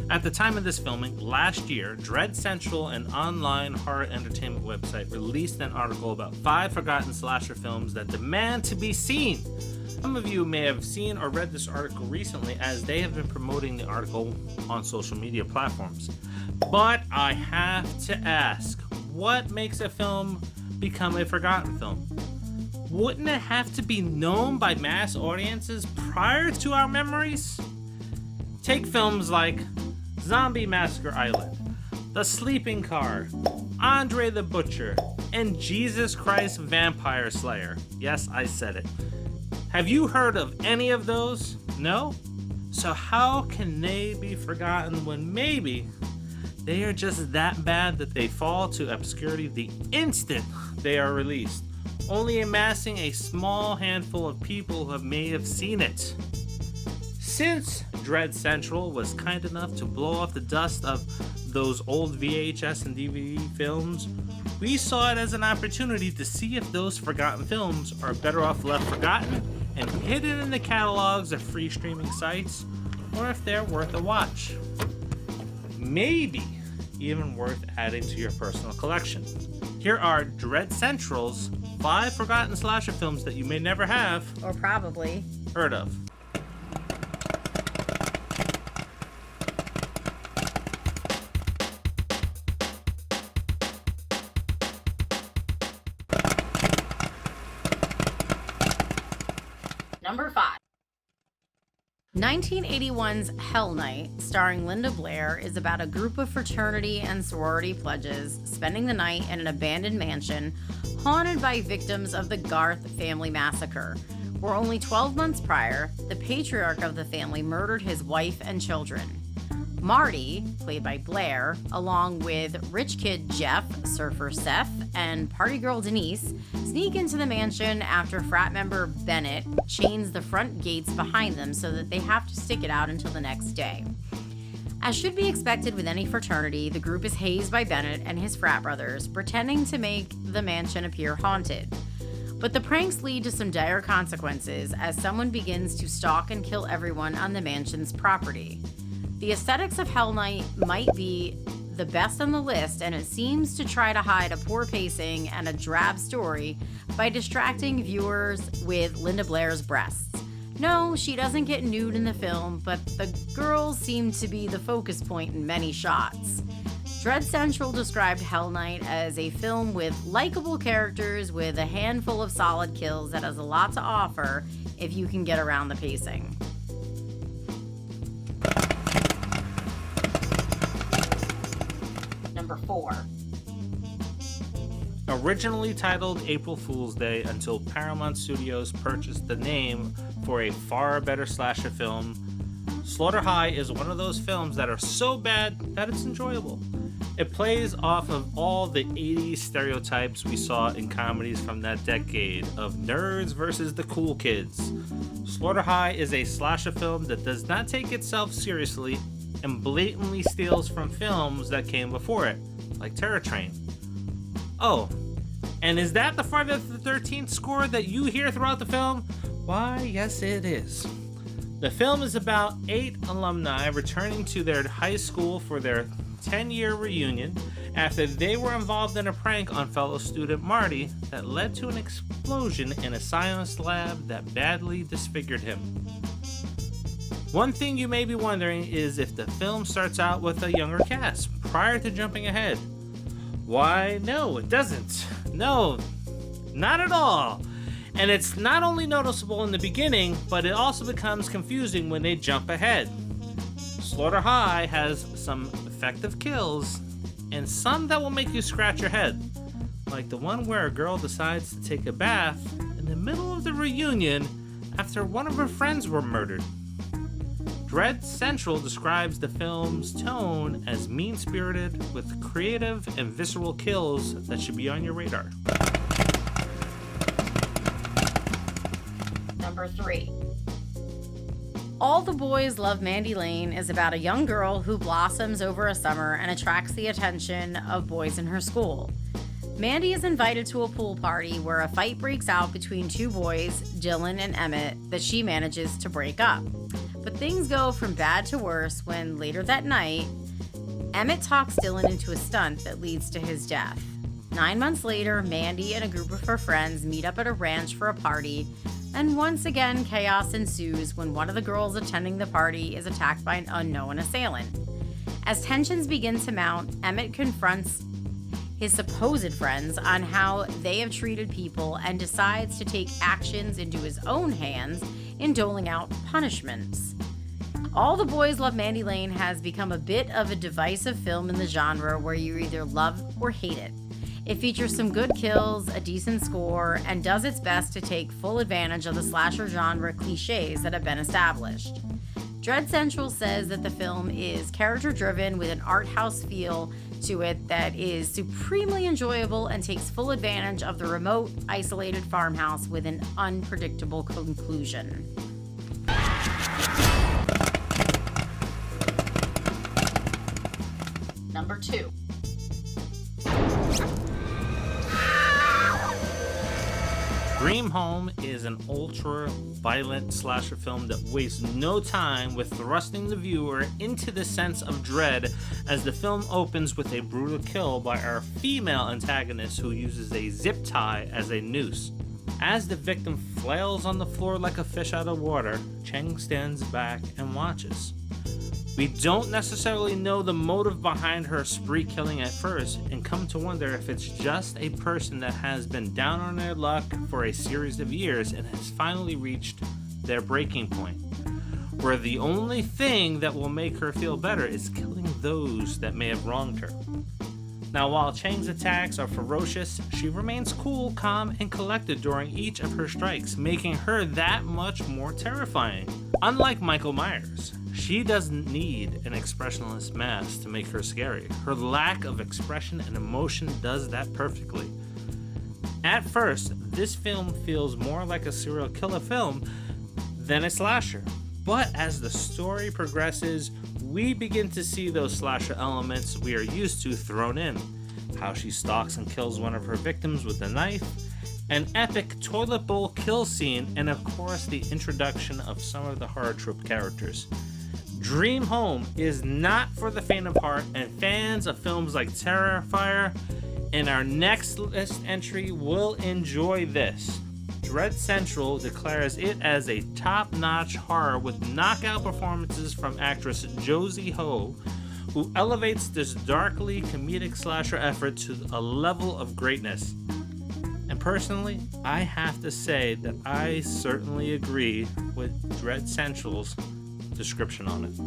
At the time of this filming, last year, Dread Central, an online horror entertainment website, released an article about 5 forgotten slasher films that demand to be seen. Some of you may have seen or read this article recently, as they have been promoting the article on social media platforms. But I have to ask, what makes a film become a forgotten film? Wouldn't it have to be known by mass audiences prior to our memories? Take films like Zombie Massacre Island, The Sleeping Car, Andre the Butcher, and Jesus Christ Vampire Slayer. Yes, I said it. Have you heard of any of those? No? So how can they be forgotten when maybe they are just that bad that they fall to obscurity the instant they are released, only amassing a small handful of people who may have seen it? Since Dread Central was kind enough to blow off the dust of those old VHS and DVD films, we saw it as an opportunity to see if those forgotten films are better off left forgotten and hidden in the catalogs of free streaming sites, or if they're worth a watch. Maybe even worth adding to your personal collection. Here are Dread Central's 5 forgotten slasher films that you may never have, or probably, heard of. Number 5. 1981's Hell Night, starring Linda Blair, is about a group of fraternity and sorority pledges spending the night in an abandoned mansion haunted by victims of the Garth family massacre, where only 12 months prior, the patriarch of the family murdered his wife and children. Marty, played by Blair, along with rich kid Jeff, surfer Seth, and party girl Denise, sneak into the mansion after frat member Bennett chains the front gates behind them so that they have to stick it out until the next day. As should be expected with any fraternity, the group is hazed by Bennett and his frat brothers, pretending to make the mansion appear haunted. But the pranks lead to some dire consequences as someone begins to stalk and kill everyone on the mansion's property. The aesthetics of Hell Night might be the best on the list, and it seems to try to hide a poor pacing and a drab story by distracting viewers with Linda Blair's breasts. No, she doesn't get nude in the film, but the girls seem to be the focus point in many shots. Dread Central described Hell Night as a film with likable characters with a handful of solid kills that has a lot to offer if you can get around the pacing. Number 4. Originally titled April Fool's Day until Paramount Studios purchased the name for a far better slasher film, Slaughter High is one of those films that are so bad that it's enjoyable. It plays off of all the 80s stereotypes we saw in comedies from that decade of nerds versus the cool kids. Slaughter High is a slasher film that does not take itself seriously and blatantly steals from films that came before it, like Terror Train. Oh, and is that the Friday the 13th score that you hear throughout the film? Why, yes it is. The film is about 8 alumni returning to their high school for their 10-year reunion after they were involved in a prank on fellow student Marty that led to an explosion in a science lab that badly disfigured him. One thing you may be wondering is if the film starts out with a younger cast prior to jumping ahead. Why, no, it doesn't. No, not at all. And it's not only noticeable in the beginning, but it also becomes confusing when they jump ahead. Slaughter High has some effective kills and some that will make you scratch your head, like the one where a girl decides to take a bath in the middle of the reunion after one of her friends were murdered. Dread Central describes the film's tone as mean-spirited with creative and visceral kills that should be on your radar. Number 3. All the Boys Love Mandy Lane is about a young girl who blossoms over a summer and attracts the attention of boys in her school. Mandy is invited to a pool party where a fight breaks out between 2 boys, Dylan and Emmett, that she manages to break up. But things go from bad to worse when, later that night, Emmett talks Dylan into a stunt that leads to his death. 9 months later, Mandy and a group of her friends meet up at a ranch for a party, and once again, chaos ensues when one of the girls attending the party is attacked by an unknown assailant. As tensions begin to mount, Emmett confronts his supposed friends on how they have treated people and decides to take actions into his own hands in doling out punishments. All the Boys Love Mandy Lane has become a bit of a divisive film in the genre where you either love or hate it. It features some good kills, a decent score, and does its best to take full advantage of the slasher genre cliches that have been established. Dread Central says that the film is character-driven with an art house feel to it that is supremely enjoyable and takes full advantage of the remote, isolated farmhouse with an unpredictable conclusion. Number 2. Dream Home is an ultra-violent slasher film that wastes no time with thrusting the viewer into the sense of dread as the film opens with a brutal kill by our female antagonist who uses a zip tie as a noose. As the victim flails on the floor like a fish out of water, Cheng stands back and watches. We don't necessarily know the motive behind her spree killing at first and come to wonder if it's just a person that has been down on their luck for a series of years and has finally reached their breaking point, where the only thing that will make her feel better is killing those that may have wronged her. Now, while Cheng's attacks are ferocious, she remains cool, calm, and collected during each of her strikes, making her that much more terrifying. Unlike Michael Myers, she doesn't need an expressionless mask to make her scary. Her lack of expression and emotion does that perfectly. At first, this film feels more like a serial killer film than a slasher. But as the story progresses, we begin to see those slasher elements we are used to thrown in. How she stalks and kills one of her victims with a knife, an epic toilet bowl kill scene, and of course the introduction of some of the horror trope characters. Dream Home is not for the faint of heart, and fans of films like Terrifier in our next list entry will enjoy this. Dread Central declares it as a top-notch horror with knockout performances from actress Josie Ho, who elevates this darkly comedic slasher effort to a level of greatness. And personally, I have to say that I certainly agree with Dread Central's description on it.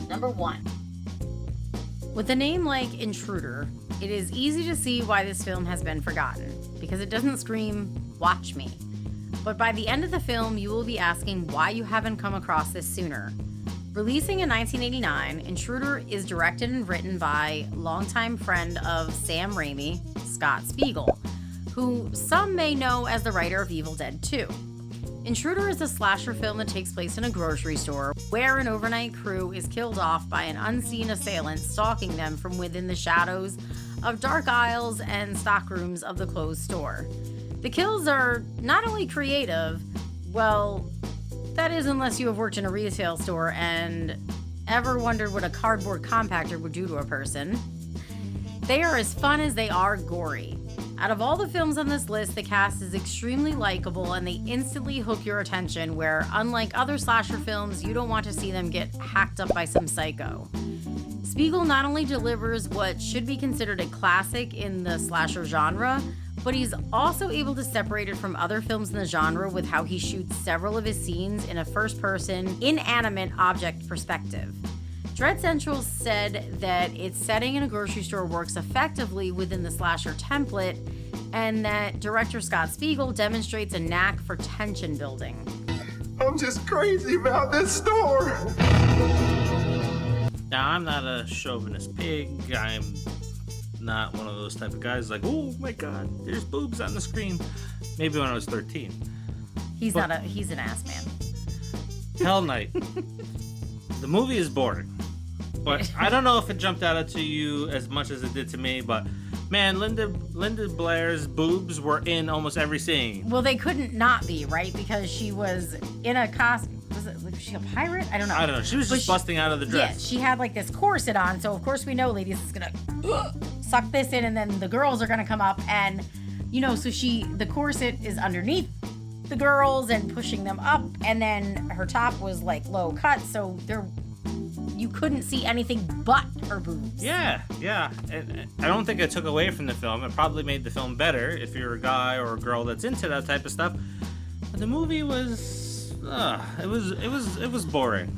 Number 1. With a name like Intruder, it is easy to see why this film has been forgotten, because it doesn't scream, "Watch me." But by the end of the film, you will be asking why you haven't come across this sooner. Releasing in 1989, Intruder is directed and written by longtime friend of Sam Raimi, Scott Spiegel, who some may know as the writer of Evil Dead 2. Intruder is a slasher film that takes place in a grocery store where an overnight crew is killed off by an unseen assailant stalking them from within the shadows of dark aisles and stockrooms of the closed store. The kills are not only creative, well, that is unless you have worked in a retail store and ever wondered what a cardboard compactor would do to a person. They are as fun as they are gory. Out of all the films on this list, the cast is extremely likable and they instantly hook your attention, where unlike other slasher films, you don't want to see them get hacked up by some psycho. Spiegel not only delivers what should be considered a classic in the slasher genre, but he's also able to separate it from other films in the genre with how he shoots several of his scenes in a first-person, inanimate object perspective. Dread Central said that its setting in a grocery store works effectively within the slasher template, and that director Scott Spiegel demonstrates a knack for tension building. I'm just crazy about this store. Now, I'm not a chauvinist pig. I'm not one of those type of guys like, oh my god, there's boobs on the screen. Maybe when I was 13. He's an ass man. Hell Night. The movie is boring. But I don't know if it jumped out to you as much as it did to me, but Man, Linda Blair's boobs were in almost every scene. Well, they couldn't not be, right? Because she was in a costume. Was she a pirate? I don't know. She was just busting out of the dress. Yeah, she had like this corset on. So, of course, we know ladies is going to suck this in, and then the girls are going to come up. And, so the corset is underneath the girls and pushing them up. And then her top was like low cut. So you couldn't see anything but her boobs. Yeah. And I don't think it took away from the film. It probably made the film better if you're a guy or a girl that's into that type of stuff. But the movie was, it was boring.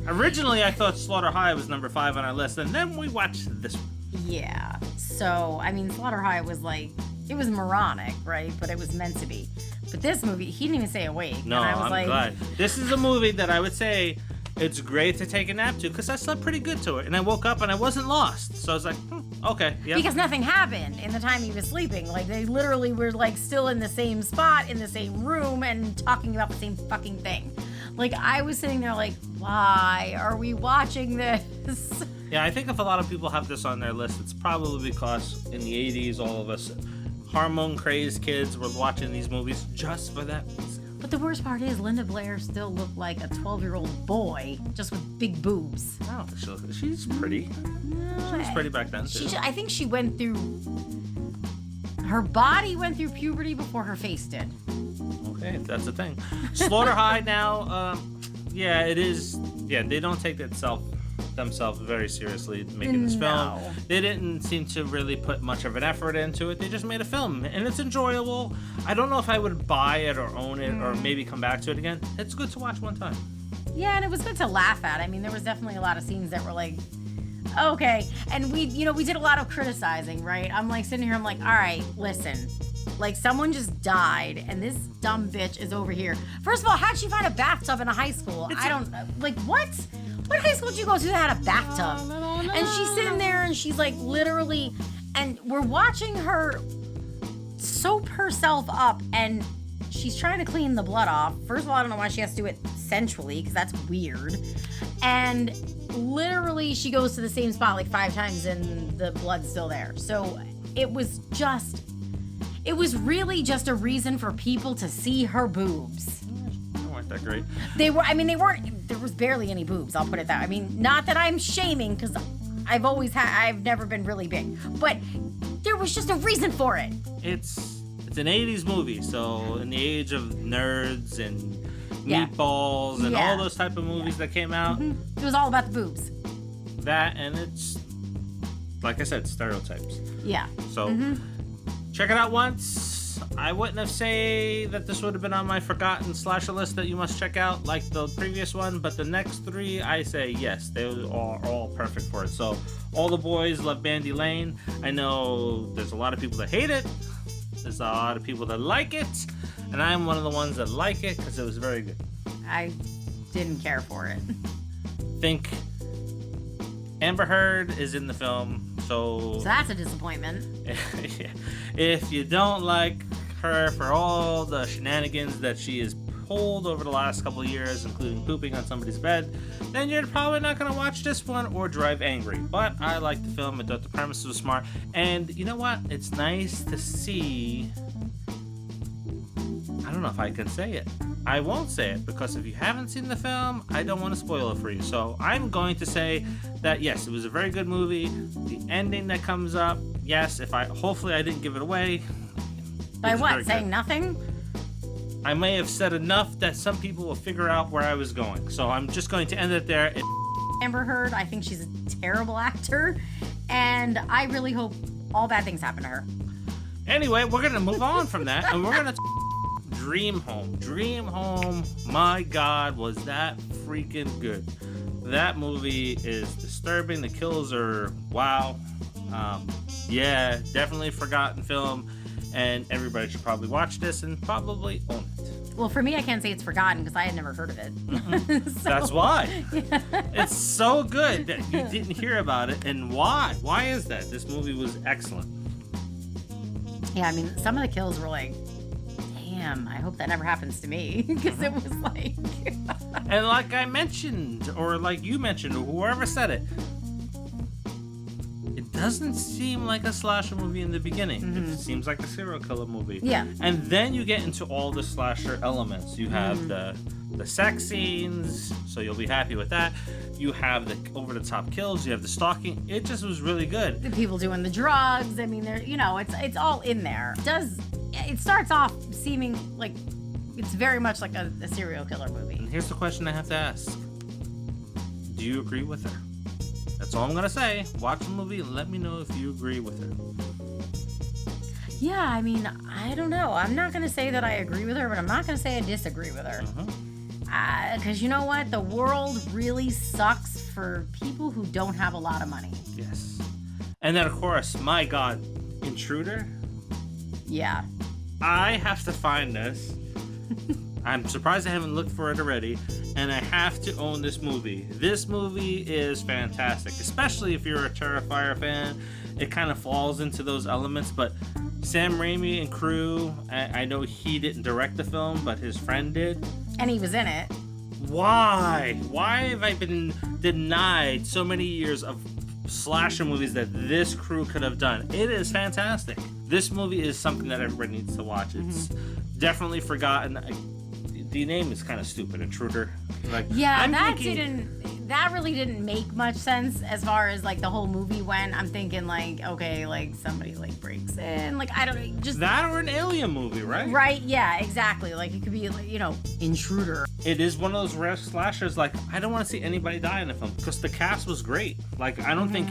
Originally, I thought Slaughter High was number 5 on our list, and then we watched this one. Yeah. So, Slaughter High was like, it was moronic, right? But it was meant to be. But this movie, he didn't even say awake. No, and I was I'm glad. This is a movie that I would say it's great to take a nap to, because I slept pretty good to it. And I woke up and I wasn't lost. So I was like, okay, yeah. Because nothing happened in the time he was sleeping. Like, they literally were, like, still in the same spot, in the same room, and talking about the same fucking thing. Like, I was sitting there like, why are we watching this? Yeah, I think if a lot of people have this on their list, it's probably because in the 80s, all of us hormone-crazed kids were watching these movies just for that reason. But the worst part is, Linda Blair still looked like a 12-year-old boy, just with big boobs. Oh, she's pretty. She was pretty back then, too. I think she went through... Her body went through puberty before her face did. Okay, that's the thing. Slaughter High now, it is... Yeah, they don't take themselves very seriously making this film. They didn't seem to really put much of an effort into it. They just made a film, and it's enjoyable. I don't know if I would buy it or own it or maybe come back to it again. It's good to watch one time. Yeah, and it was good to laugh at. There was definitely a lot of scenes that were like, okay. And we did a lot of criticizing, right? I'm like sitting here, I'm like, all right, listen. Like, someone just died, and this dumb bitch is over here. First of all, how'd she find a bathtub in a high school? What? What high school did you go to that had a bathtub? And she's sitting there, and she's like literally, and we're watching her soap herself up, and she's trying to clean the blood off. First of all, I don't know why she has to do it sensually, because that's weird. And literally, she goes to the same spot like 5 times, and the blood's still there. So it was really just a reason for people to see her boobs. They weren't that great. They weren't, there was barely any boobs, I'll put it that way. Not that I'm shaming, because I've never been really big, but there was just a reason for it. It's an 80s movie, so in the age of nerds and meatballs and all those type of movies that came out. It was all about the boobs. That, and it's, like I said, stereotypes. Yeah. So, check it out once. I wouldn't have say that this would have been on my forgotten slasher list that you must check out like the previous one, but the next 3, I say yes, they are all perfect for it. So, All the Boys Love Bandy Lane. I know there's a lot of people that hate it. There's a lot of people that like it, and I'm one of the ones that like it because it was very good. I didn't care for it. Think Amber Heard is in the film, so that's a disappointment. If you don't like her for all the shenanigans that she has pulled over the last couple of years, including pooping on somebody's bed, then you're probably not going to watch this one or drive angry. But I liked the film. I thought the premise was smart. And you know what? It's nice to see... I don't know if I can say it. I won't say it, because if you haven't seen the film, I don't want to spoil it for you. So I'm going to say that, yes, it was a very good movie. The ending that comes up, yes, hopefully I didn't give it away. By what? Saying nothing? I may have said enough that some people will figure out where I was going. So I'm just going to end it there. Amber Heard, I think she's a terrible actor, and I really hope all bad things happen to her. Anyway, we're going to move on from that, and we're going to Dream Home. Dream Home, my God, was that freaking good. That movie is disturbing. The kills are wow. Definitely forgotten film, and everybody should probably watch this and probably own it. Well, for me, I can't say it's forgotten because I had never heard of it. So, that's why. Yeah. It's so good that you didn't hear about it. And why? Why is that? This movie was excellent. Yeah, some of the kills were like, damn, I hope that never happens to me, because it was like... And like I mentioned, or like you mentioned, or whoever said it doesn't seem like a slasher movie in the beginning. It seems like a serial killer movie. Yeah. And then you get into all the slasher elements. You have the sex scenes, so you'll be happy with that. You have the over-the-top kills. You have the stalking. It just was really good. The people doing the drugs. I mean, it's all in there. It starts off seeming like it's very much like a serial killer movie. And here's the question I have to ask. Do you agree with her? That's all I'm going to say. Watch the movie and let me know if you agree with her. Yeah, I mean, I don't know. I'm not going to say that I agree with her, but I'm not going to say I disagree with her. Because you know what? The world really sucks for people who don't have a lot of money. Yes. And then, of course, my God, Intruder. Yeah. I have to find this. I'm surprised I haven't looked for it already. And I have to own this movie. This movie is fantastic, especially if you're a Terrifier fan. It kind of falls into those elements, but Sam Raimi and crew, I know he didn't direct the film, but his friend did. And he was in it. Why? Why have I been denied so many years of slasher movies that this crew could have done? It is fantastic. This movie is something that everybody needs to watch. It's definitely forgotten. The name is kind of stupid, Intruder. That really didn't make much sense as far as like the whole movie went. I'm thinking like, okay, like somebody like breaks in, like I don't know, just that or an alien movie, right? Right, yeah, exactly. Like it could be like, Intruder. It is one of those rare slashers. Like I don't want to see anybody die in the film because the cast was great. Like I don't think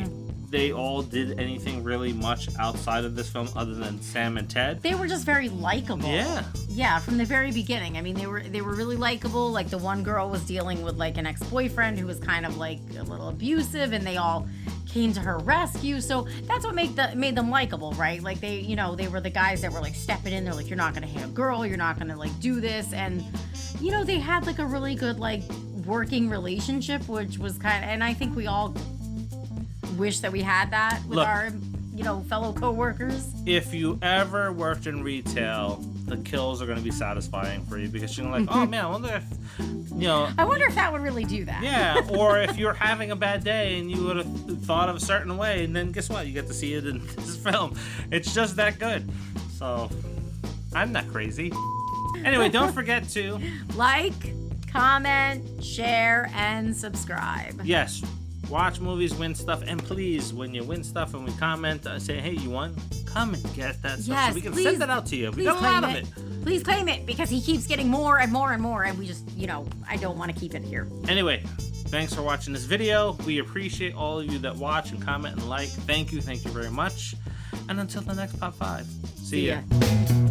they all did anything really much outside of this film other than Sam and Ted. They were just very likable. Yeah, from the very beginning. I mean, they were really likable. Like the one girl was dealing with like an ex-boyfriend who was kind of like a little abusive, and they all came to her rescue. So that's what made them likable, right? Like they were the guys that were like stepping in. They're like, you're not gonna hit a girl. You're not gonna like do this. And they had like a really good like working relationship, which was and I think we all wish that we had that with our fellow co-workers. If you ever worked in retail, the kills are going to be satisfying for you because you're like, oh man, I wonder if that would really do that. Yeah, or if you're having a bad day and you would have thought of a certain way, and then guess what, you get to see it in this film. It's just that good. So I'm not crazy. Anyway, don't forget to like, comment, share, and subscribe. Yes. Watch movies, win stuff, and please, when you win stuff and we comment, say, hey, you won? Come and get that stuff so we can send that out to you. We got a lot of it. Please claim it because he keeps getting more and more and more, and we just, I don't want to keep it here. Anyway, thanks for watching this video. We appreciate all of you that watch and comment and like. Thank you very much. And until the next Pop 5, see ya.